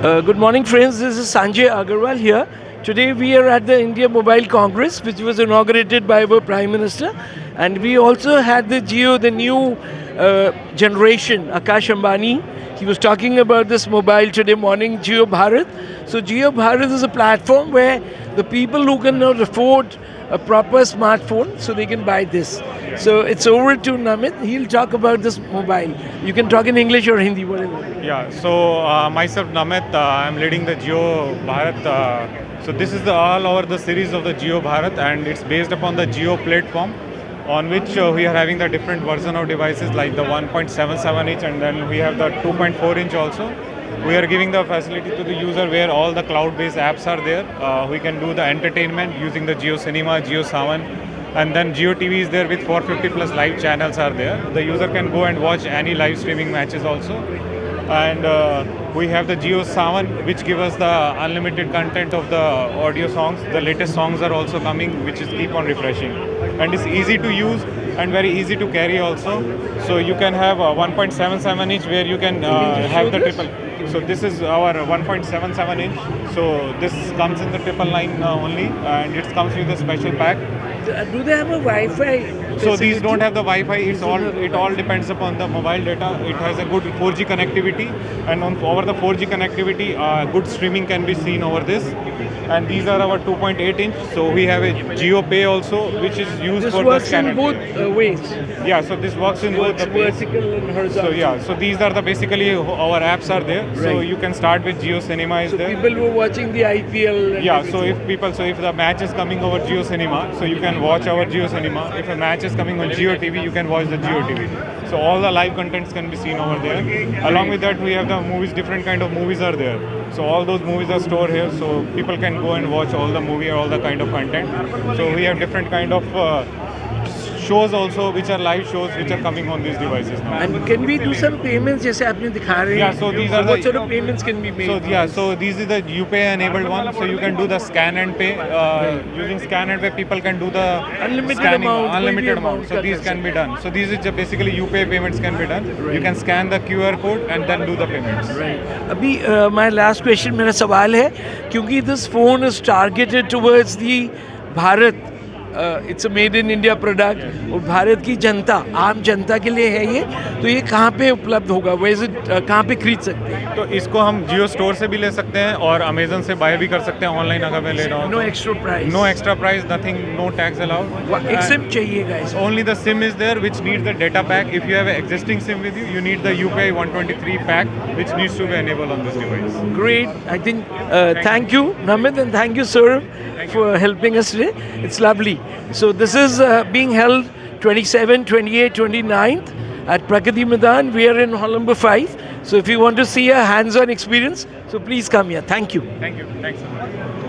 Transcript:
Good morning, friends. This is Sanjay Agarwal here. Today we are at the India Mobile Congress, which was inaugurated by our Prime Minister, and we also had the Jio, the new generation, Akash Ambani. He was talking about this mobile today morning, Jio Bharat. So Jio Bharat is a platform where the people who cannot afford a proper smartphone, so they can buy this. So it's over to Namit. He'll talk about this mobile. You can talk in English or Hindi, whatever. Yeah, so myself Namit, I'm leading the Jio Bharat. So this is all over the series of the Jio Bharat, and it's based upon the Jio platform, on which we are having the different version of devices like the 1.77 inch, and then we have the 2.4 inch also. We are giving the facility to the user where all the cloud-based apps are there. We can do the entertainment using the Jio Cinema, Jio Savan, and then Jio TV is there with 450 plus live channels are there. The user can go and watch any live streaming matches also. And we have the Jio Savan, which give us the unlimited content of the audio songs. The latest songs are also coming, which is keep on refreshing, and it's easy to use and very easy to carry also. So you can have a 1.77 inch where you can have the triple. So this is our 1.77 inch. So this comes in the triple line only, and it comes with a special pack. Do they have a Wi-Fi? So these don't have the Wi-Fi. It all depends upon the mobile data. It has a good 4G connectivity, and over the 4G connectivity, good streaming can be seen over this. And these are our 2.8 inch. So we have a Jio Pay also, which is used This for works the scanner. in both ways. Yeah, so this works in both the ways. Vertical and horizontal. So yeah, so these are the basically our apps are there. So Right. you can start with Jio Cinema is So there. people were watching the IPL. And Yeah, so everything. if the match is coming over Jio Cinema, so you can watch our Jio Cinema. If a match is coming on Jio TV, you can watch the Jio TV. So all the live contents can be seen over there. Along with that, we have the movies. Different kind of movies are there. So all those movies are stored here, so people can go and watch all the movie or all the kind of content. So we have different kind of shows also, which are live shows, which are coming on these devices now. And can we do some payments? जैसे आपने दिखा रहे हैं. Yeah, so these are what the- sort of payments can be made? So yeah, so this is the UPay enabled one. So you can do the scan and pay. Using scan and pay, people can do the Unlimited scanning, amount, कोई भी unlimited amount amount. So कर these सकते can be done. So these is basically UPay payments can be done. You can scan the QR code and then do the payments. अभी my last question, मेरा सवाल है, क्योंकि this phone is targeted towards the Bharat. It's a made in India product और भारत की जनता, आम जनता के लिए है ये, तो ये कहाँ पे उपलब्ध होगा, वैसे कहाँ पे खरीद सकते हैं? तो इसको हम जियो स्टोर से भी ले सकते हैं और अमेजन से बाय भी कर सकते हैं ऑनलाइन अगर मैं ले रहा हूँ. No extra price? No extra price, nothing, no tax allowed. एक सिम चाहिएगा इसमें? Only the SIM is there, which needs the data pack. If you have an existing SIM with you, you need the UPI 123 pack, which needs to be enabled on this device. Great. I think thank you, Namit, and thank you, sir, for helping us today. It's lovely. So this is being held 27, 28, 29th at Prakati Maidan. We are in hall number 5. So if you want to see a hands-on experience, so please come here. Thank you. Thank you. Thanks so much.